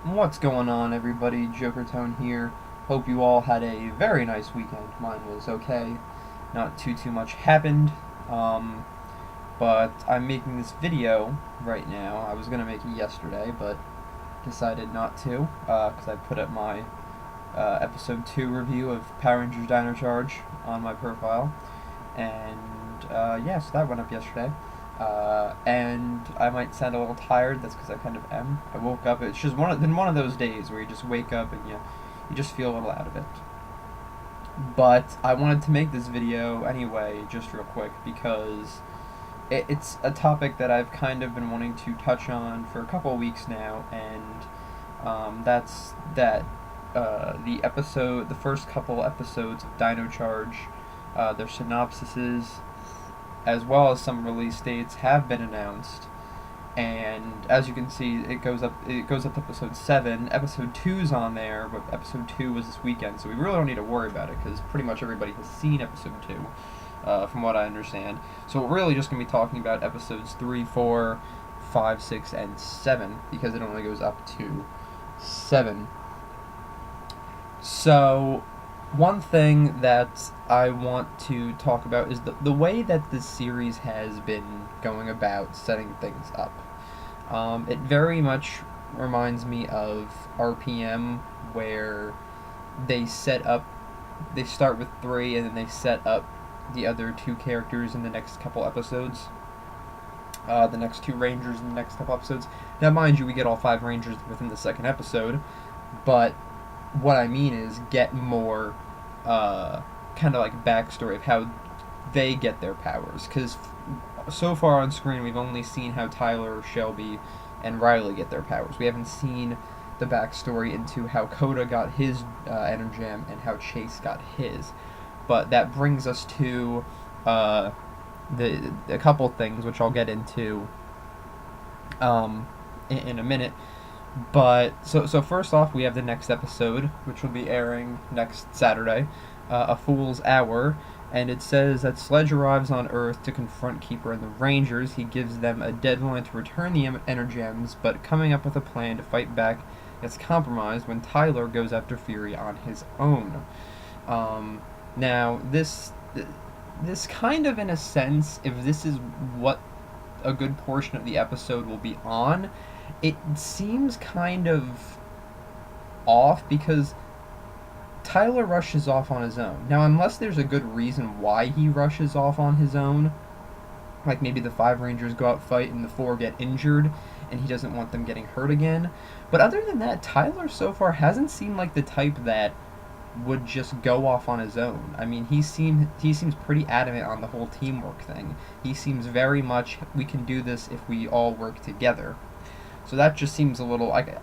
What's going on, everybody? Jokertone here. Hope you all had a very nice weekend. Mine was okay. Not too much happened. Um, but I'm making this video right now. I was gonna make it yesterday, but decided not to because I put up my episode 2 review of Power Rangers Dino Charge on my profile, and yeah, so that went up yesterday. And I might sound a little tired. That's because I kind of am. I woke up. It's just been one of those days where you just wake up and you just feel a little out of it. But I wanted to make this video anyway, just real quick, because it's a topic that I've kind of been wanting to touch on for a couple of weeks now, and that's that the first couple episodes of Dino Charge, their synopsises, as well as some release dates, have been announced. And as you can see, it goes up to episode 7. Episode 2's on there, but episode 2 was this weekend, so we really don't need to worry about it because pretty much everybody has seen episode 2, from what I understand. So we're really just going to be talking about episodes 3, 4, 5, 6, and 7 because it only goes up to 7. So one thing that I want to talk about is the way that this series has been going about setting things up. It very much reminds me of RPM, where they start with 3 and then they set up the other 2 characters in the next couple episodes. The next 2 Rangers in the next couple episodes. Now, mind you, we get all 5 Rangers within the second episode, but what I mean is get more kind of like backstory of how they get their powers, because so far on screen we've only seen how Tyler, Shelby, and Riley get their powers. We haven't seen the backstory into how Coda got his Energem and how Chase got his. But that brings us to a couple things which I'll get into in a minute. But so first off, we have the next episode, which will be airing next Saturday, A Fool's Hour, and it says that Sledge arrives on Earth to confront Keeper and the Rangers. He gives them a deadline to return the Energems, but coming up with a plan to fight back gets compromised when Tyler goes after Fury on his own. Now, this kind of, in a sense, if this is what a good portion of the episode will be on, it seems kind of off because Tyler rushes off on his own. Now, unless there's a good reason why he rushes off on his own, like maybe the 5 Rangers go out fight and the 4 get injured and he doesn't want them getting hurt again. But other than that, Tyler so far hasn't seemed like the type that would just go off on his own. I mean, he seems pretty adamant on the whole teamwork thing. He seems very much, we can do this if we all work together. So that just seems a little like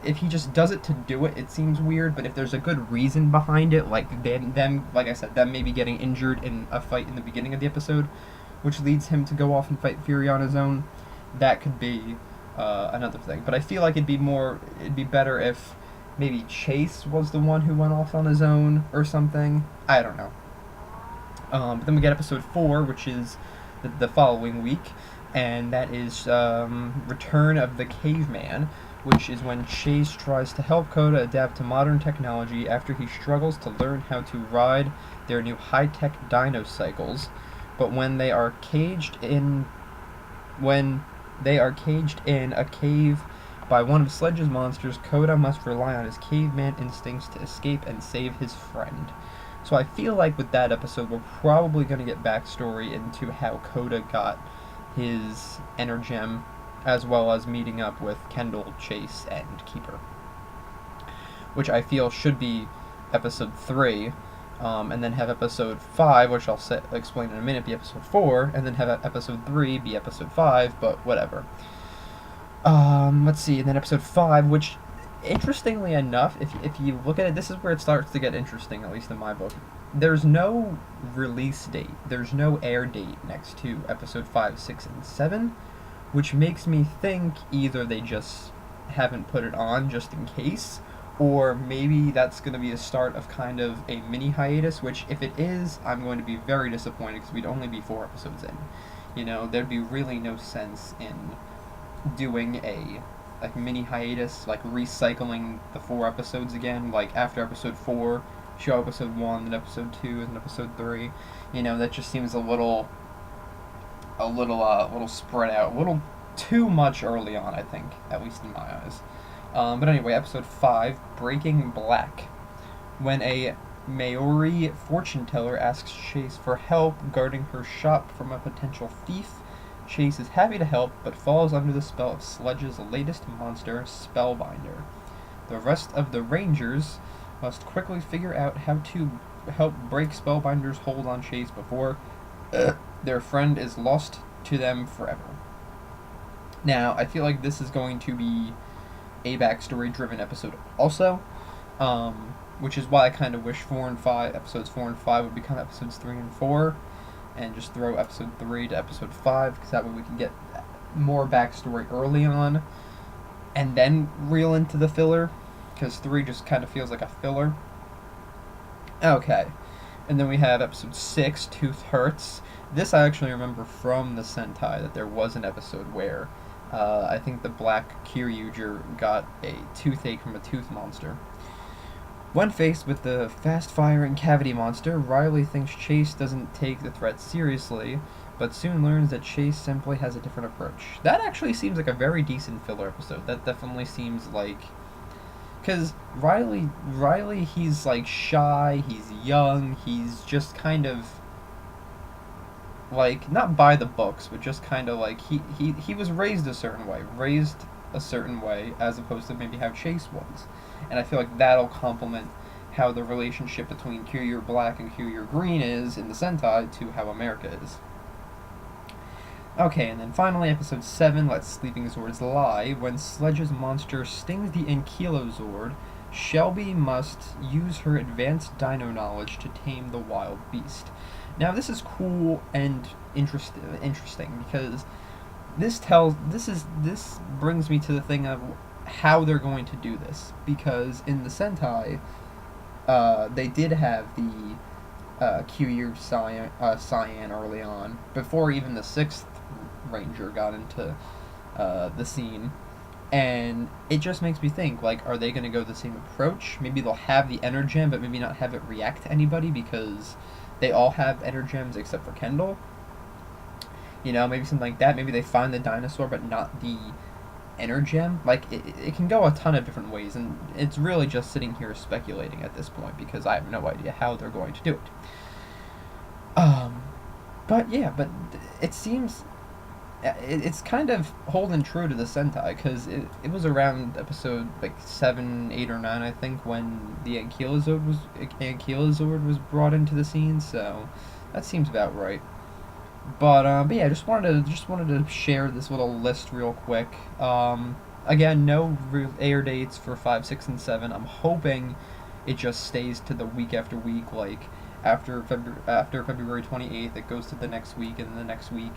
if he just does it to do it, it seems weird. But if there's a good reason behind it, like them, like I said, them maybe getting injured in a fight in the beginning of the episode, which leads him to go off and fight Fury on his own, that could be another thing. But I feel like it'd be better if maybe Chase was the one who went off on his own or something. I don't know. But then we get episode 4, which is the following week, and that is Return of the Caveman, which is when Chase tries to help Coda adapt to modern technology after he struggles to learn how to ride their new high-tech dino cycles. But when they are caged in a cave by one of Sledge's monsters, Coda must rely on his caveman instincts to escape and save his friend. So I feel like with that episode, we're probably going to get backstory into how Coda got his Energem, as well as meeting up with Kendall, Chase, and Keeper, which I feel should be episode 3, and then have episode 5, which I'll explain in a minute, be episode 4, and then have episode 3 be episode 5, but whatever. Let's see, and then episode 5, which, interestingly enough, if you look at it, this is where it starts to get interesting, at least in my book. There's no release date, there's no air date next to episode 5, 6, and 7, which makes me think either they just haven't put it on just in case, or maybe that's going to be a start of kind of a mini hiatus, which if it is, I'm going to be very disappointed because we'd only be 4 episodes in. You know, there'd be really no sense in doing a like mini hiatus, like recycling the 4 episodes again. Like after episode 4, show episode 1, then episode 2, and episode 3. You know, that just seems a little spread out, a little too much early on, I think, at least in my eyes. But anyway, episode 5, Breaking Black. When a Maori fortune teller asks Chase for help guarding her shop from a potential thief, Chase is happy to help, but falls under the spell of Sledge's latest monster, Spellbinder. The rest of the Rangers must quickly figure out how to help break Spellbinder's hold on Chase before their friend is lost to them forever. Now, I feel like this is going to be a backstory-driven episode also, which is why I kind of wish episodes 4 and 5 would become episodes 3 and 4, and just throw episode 3 to episode 5, because that way we can get more backstory early on, and then reel into the filler, because 3 just kind of feels like a filler. Okay, and then we have episode 6, Tooth Hurts. This I actually remember from the Sentai, that there was an episode where I think the black Kyoryuger got a toothache from a tooth monster. When faced with the fast-firing cavity monster, Riley thinks Chase doesn't take the threat seriously, but soon learns that Chase simply has a different approach. That actually seems like a very decent filler episode. That definitely seems like... Because Riley, he's like shy, he's young, he's just kind of... like, not by the books, but just kind of like, he was raised a certain way, as opposed to maybe how Chase was. And I feel like that'll complement how the relationship between Courier Black and Courier Green is in the Sentai to how America is. Okay, and then finally, episode 7, Let Sleeping Zords Lie. When Sledge's monster stings the Ankylozord, Shelby must use her advanced dino knowledge to tame the wild beast. Now, this is cool and interesting because this brings me to the thing of how they're going to do this, because in the Sentai, they did have the Kyu Cyan early on, before even the 6th Ranger got into the scene, and it just makes me think, like, are they going to go the same approach? Maybe they'll have the Energem, but maybe not have it react to anybody, because they all have Energems except for Kendall. You know, maybe something like that. Maybe they find the dinosaur, but not the Energem. Like, it can go a ton of different ways, and it's really just sitting here speculating at this point, because I have no idea how they're going to do it. But yeah, but it seems... it's kind of holding true to the Sentai, because it was around episode, like, 7, 8, or 9, I think, when the Ankylozord was brought into the scene, so that seems about right. But yeah, just wanted to share this little list real quick. Again, no real air dates for 5, 6, and 7. I'm hoping it just stays to the week after week, like after February 28th, it goes to the next week and the next week,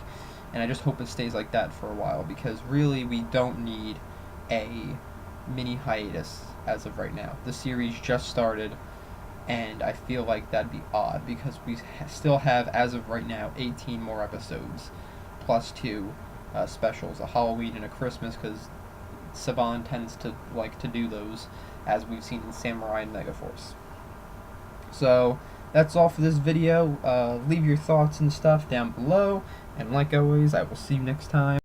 and I just hope it stays like that for a while, because really we don't need a mini hiatus as of right now. The series just started, and I feel like that'd be odd, because we still have, as of right now, 18 more episodes, plus 2 specials, a Halloween and a Christmas, because Saban tends to like to do those, as we've seen in Samurai and Megaforce. So, that's all for this video. Leave your thoughts and stuff down below, and like always, I will see you next time.